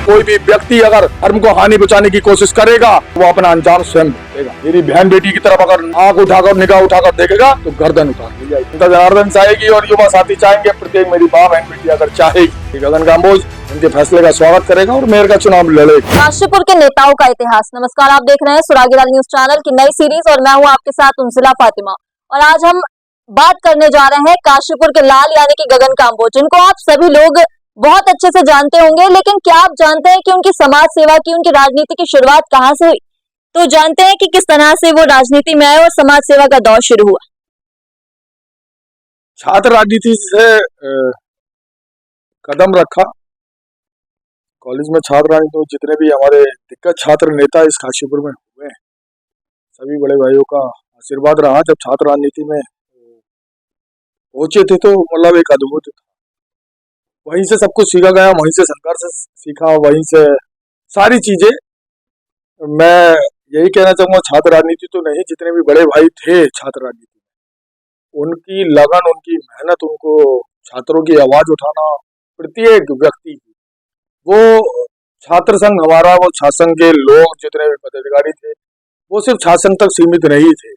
कोई भी व्यक्ति अगर धर्म को हानि पहुंचाने की कोशिश करेगा वो अपना अंजाम स्वयं देगा। मेरी बहन बेटी की तरफ अगर आंख उठाकर निगाह उठाकर देखेगा तो गर्दन उतार दी जाएगी। जनता जनार्दन चाहेगी और युवा साथी चाहेंगे, प्रत्येक मेरी माँ बहन बेटी अगर चाहेगी, गगन काम्बोज उनके फैसले का स्वागत करेगा और मेयर का चुनाव लड़ेगा। काशीपुर के नेताओं का इतिहास। नमस्कार, आप देख रहे हैं सुरागीलाल न्यूज चैनल की नई सीरीज और मैं हूं आपके साथ उनसिला फातिमा। और आज हम बात करने जा रहे हैं काशीपुर के लाल यानी कि गगन काम्बोज, जिनको आप सभी लोग बहुत अच्छे से जानते होंगे। लेकिन क्या आप जानते हैं कि उनकी समाज सेवा की, उनकी राजनीति की शुरुआत कहां से हुई? तो जानते हैं कि किस तरह से वो राजनीति में आए और समाज सेवा का दौर शुरू हुआ। छात्र राजनीति से कदम रखा। कॉलेज में छात्र राजनीति में जितने भी हमारे दिग्गज छात्र नेता इस काशीपुर में हुए हैं, सभी बड़े भाइयों का आशीर्वाद रहा। जब छात्र राजनीति में पहुंचे थे तो मतलब एक अद्भुत था। वहीं से सब कुछ सीखा गया, वहीं से संघर्ष सीखा, वहीं से सारी चीजें। मैं यही कहना चाहूंगा, छात्र राजनीति तो नहीं, जितने भी बड़े भाई थे छात्र राजनीति में, उनकी लगन, उनकी मेहनत, उनको छात्रों की आवाज उठाना, प्रत्येक व्यक्ति, वो छात्र संघ हमारा, वो छात्र संघ के लोग जितने भी पदाधिकारी थे वो सिर्फ छात्र संघ तक सीमित नहीं थे।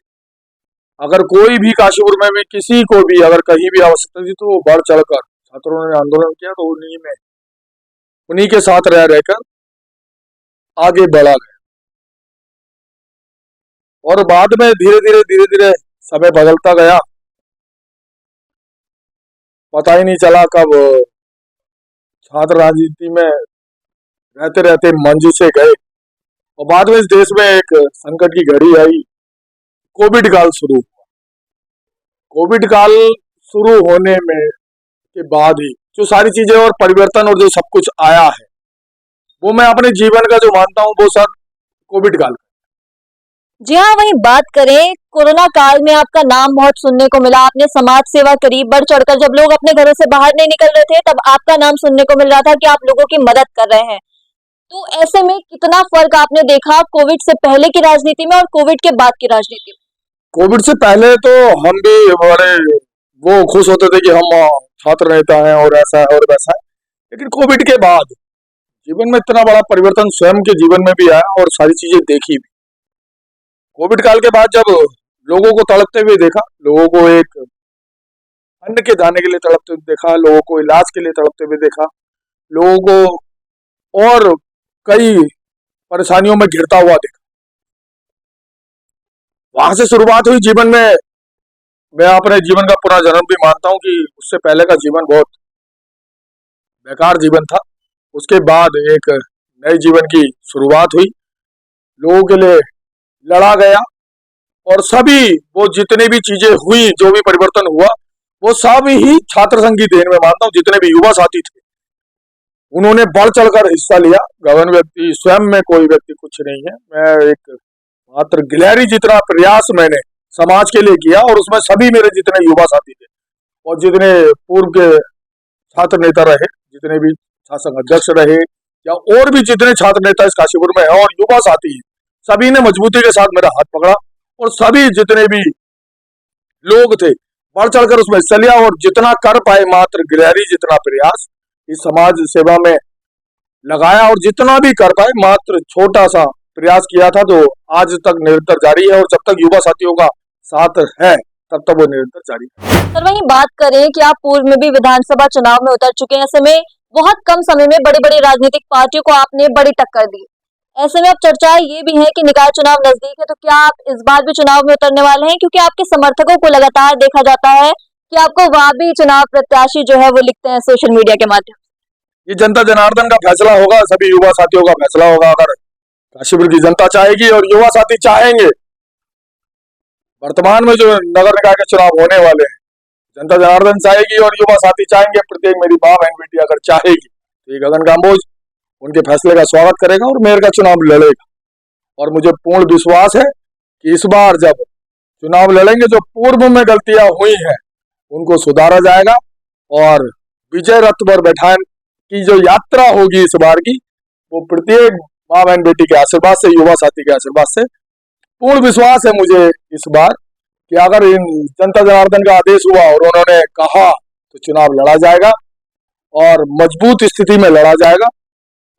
अगर कोई भी काशीपुर में भी किसी को भी अगर कहीं भी आवश्यकता थी तो वो बढ़ चढ़कर छात्रों ने आंदोलन किया, तो उन्हीं के साथ रहकर आगे बढ़ा गया। और बाद में धीरे धीरे समय बदलता गया, पता ही नहीं चला कब छात्र राजनीति में रहते रहते मंजिल से गए। और बाद में इस देश में एक संकट की घड़ी आई, कोविड काल शुरू हुआ। कोविड काल शुरू होने में के बाद ही जो सारी चीजें और परिवर्तन और जो सब कुछ आया है, वो मैं अपने जीवन का जो मानता हूँ वो सब कोविड काल। जी हाँ, वहीं बात करें कोरोना काल में आपका नाम बहुत सुनने को मिला। आपने समाज सेवा करी, बढ़ चढ़कर। जब लोग अपने घरों से बाहर नहीं निकल रहे थे तब आपका नाम सुनने को मिल रहा था कि आप लोगों की मदद कर रहे हैं। तो ऐसे में कितना फर्क आपने देखा कोविड से पहले की राजनीति में और कोविड के बाद की राजनीति में? कोविड से पहले तो हम भी बड़े वो खुश होते थे कि हम छात्र नेता हैं और ऐसा है और वैसा है। लेकिन कोविड के बाद जीवन में इतना बड़ा परिवर्तन स्वयं के जीवन में भी आया और सारी चीजें देखी भी। कोविड काल के बाद जब लोगों को तड़पते हुए देखा, लोगों को एक अन्न के दाने के लिए तड़पते हुए देखा, लोगों को इलाज के लिए तड़पते हुए देखा, लोगों को और कई परेशानियों में घिरता हुआ देखा। वहां से शुरुआत हुई जीवन में। मैं अपने जीवन का पूरा जन्म भी मानता हूं कि उससे पहले का जीवन बहुत बेकार जीवन था। उसके बाद एक नए जीवन की शुरुआत हुई, लोगों के लिए लड़ा गया। और सभी वो जितने भी चीजें हुई, जो भी परिवर्तन हुआ, वो सब ही छात्र संघ की देन में मानता हूँ। जितने भी युवा साथी थे उन्होंने बढ़ चढ़कर हिस्सा लिया। गगन व्यक्ति स्वयं में कोई व्यक्ति कुछ नहीं है, मैं एक मात्र गिलहरी जितना प्रयास मैंने समाज के लिए किया। और उसमें सभी मेरे जितने युवा साथी थे और जितने पूर्व के छात्र नेता रहे, जितने भी छात्र संघ अध्यक्ष रहे, या और भी जितने छात्र नेता इस काशीपुर में है और युवा साथी हैं, सभी ने मजबूती के साथ मेरा हाथ पकड़ा। और सभी जितने भी लोग थे बढ़ चढ़कर उसमें हिस्सा लिया। और जितना कर पाए, मात्र गिलहरी जितना प्रयास इस समाज सेवा में लगाया, और जितना भी कर पाए मात्र छोटा सा प्रयास किया था, तो आज तक निरंतर जारी है। और जब तक युवा साथियों का साथ है तब तक वो निरंतर जारी है। सर, वहीं बात करें कि आप पूर्व में भी विधानसभा चुनाव में उतर चुके हैं। ऐसे में बहुत कम समय में बड़ी बड़ी राजनीतिक पार्टियों को आपने बड़ी टक्कर दी। ऐसे में अब चर्चाएं ये भी है कि निकाय चुनाव नजदीक है, तो क्या आप इस बार भी चुनाव में उतरने वाले हैं? क्योंकि आपके समर्थकों को लगातार देखा जाता है कि आपको वहां भी चुनाव प्रत्याशी जो है वो लिखते हैं सोशल मीडिया के माध्यम से। ये जनता जनार्दन का फैसला होगा, सभी युवा साथियों का फैसला होगा। अगर काशीपुर की जनता चाहेगी और युवा साथी चाहेंगे, वर्तमान में जो नगर निकाय के चुनाव होने वाले हैं, जनता जनार्दन चाहेगी और युवा साथी चाहेंगे, प्रत्येक मेरी माँ बहन बेटी अगर चाहेगी, तो ये गगन काम्बोज उनके फैसले का स्वागत करेगा और मेयर का चुनाव लड़ेगा। और मुझे पूर्ण विश्वास है कि इस बार जब चुनाव लड़ेंगे, जो पूर्व में गलतियां हुई हैं उनको सुधारा जाएगा। और विजय रथ पर बैठाने की जो यात्रा होगी इस बार की, वो प्रत्येक माँ बहन बेटी के आशीर्वाद से, युवा साथी के आशीर्वाद से। पूर्ण विश्वास है मुझे इस बार कि अगर इन जनता जनार्दन का आदेश हुआ और उन्होंने कहा तो चुनाव लड़ा जाएगा और मजबूत स्थिति में लड़ा जाएगा।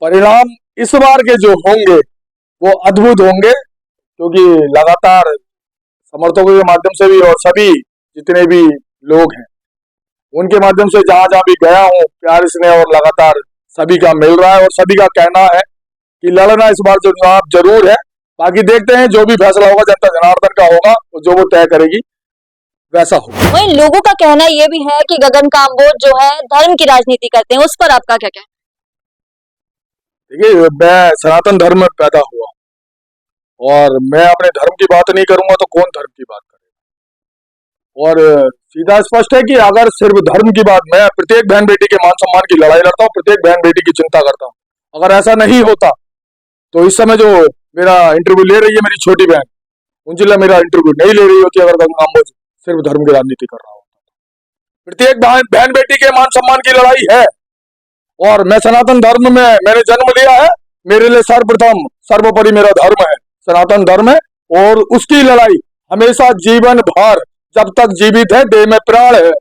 परिणाम इस बार के जो होंगे वो अद्भुत होंगे, क्योंकि लगातार समर्थकों के माध्यम से भी और सभी जितने भी लोग हैं उनके माध्यम से जहां जहां भी गया हूं, प्यार स्नेह और लगातार सभी का मिल रहा है और सभी का कहना है कि लड़ना इस बार जो चुनाव जरूर है। बाकी देखते हैं जो भी फैसला होगा जनता जनार्दन का होगा और जो वो तय करेगी वैसा होगा। वहीं लोगों का कहना ये भी है कि गगन काम्बोज जो है धर्म की राजनीति करते हैं, उस पर आपका क्या कहना है? देखिए, मैं सनातन धर्म में पैदा हुआ और मैं अपने धर्म की बात नहीं करूंगा तो कौन धर्म की बात करेगा। और सीधा स्पष्ट है कि अगर सिर्फ धर्म की बात, मैं प्रत्येक बहन बेटी के मान सम्मान की लड़ाई लड़ता हूँ, प्रत्येक बहन बेटी की चिंता करता हूँ। अगर ऐसा नहीं होता तो इस समय जो मेरा इंटरव्यू ले रही है मेरी छोटी बहन, उनसे मेरा इंटरव्यू नहीं ले रही होती अगर गगन काम्बोज सिर्फ धर्म की राजनीति कर रहा होता। प्रत्येक बहन बेटी के मान सम्मान की लड़ाई है और मैं सनातन धर्म में मैंने जन्म लिया है। मेरे लिए सर्वप्रथम सर्वोपरि मेरा धर्म है, सनातन धर्म है, और उसकी लड़ाई हमेशा जीवन भर जब तक जीवित है, देह में प्राण है,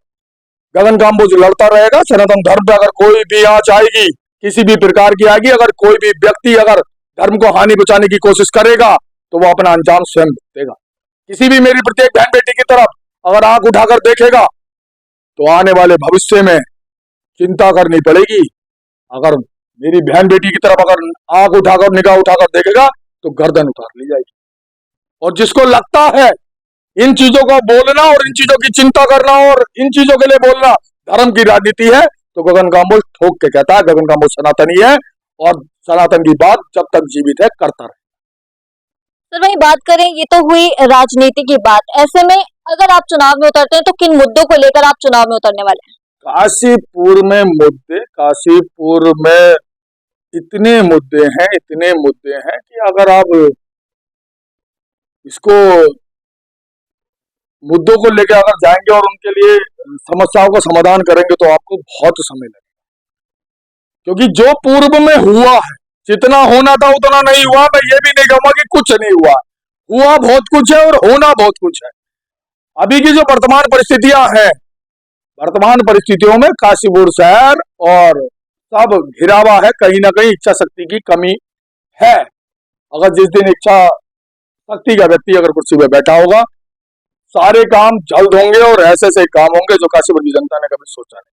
गगन काम्बोज लड़ता रहेगा। सनातन धर्म पे अगर कोई भी आंच आएगी, किसी भी प्रकार की आएगी, अगर कोई भी व्यक्ति अगर धर्म को हानि पहुंचाने की कोशिश करेगा तो वो अपना अंजाम स्वयं देगा। किसी भी मेरी प्रत्येक बहन बेटी की तरफ अगर आंख उठाकर देखेगा तो आने वाले भविष्य में चिंता करनी पड़ेगी। अगर मेरी बहन बेटी की तरफ अगर आंख उठाकर निगाह उठाकर देखेगा तो गर्दन उतार ली जाएगी। और जिसको लगता है इन चीजों को बोलना और इन चीजों की चिंता करना और इन चीजों के लिए बोलना धर्म की राजनीति है, तो गगन काम्बोज ठोक के कहता है गगन काम्बोज सनातनी है और सनातन की बात जब तक जीवित है करता रहे। सर वही बात करें, ये तो हुई राजनीति की बात। ऐसे में अगर आप चुनाव में उतरते हैं तो किन मुद्दों को लेकर आप चुनाव में उतरने वाले हैं? काशीपुर में इतने मुद्दे हैं कि अगर आप इसको मुद्दों को लेकर अगर जाएंगे और उनके लिए समस्याओं का समाधान करेंगे तो आपको बहुत समय लगेगा, क्योंकि जो पूर्व में हुआ है जितना होना था उतना नहीं हुआ। मैं ये भी नहीं कहूंगा कि कुछ नहीं हुआ बहुत कुछ है और होना बहुत कुछ है। अभी की जो वर्तमान परिस्थितियां हैं, वर्तमान परिस्थितियों में काशीपुर शहर और सब घिरा हुआ है, कहीं ना कहीं इच्छा शक्ति की कमी है। अगर जिस दिन इच्छा शक्ति का व्यक्ति अगर कुर्सी पे बैठा होगा, सारे काम जल्द होंगे और ऐसे काम होंगे जो काशीपुर की जनता ने कभी सोचा नहीं।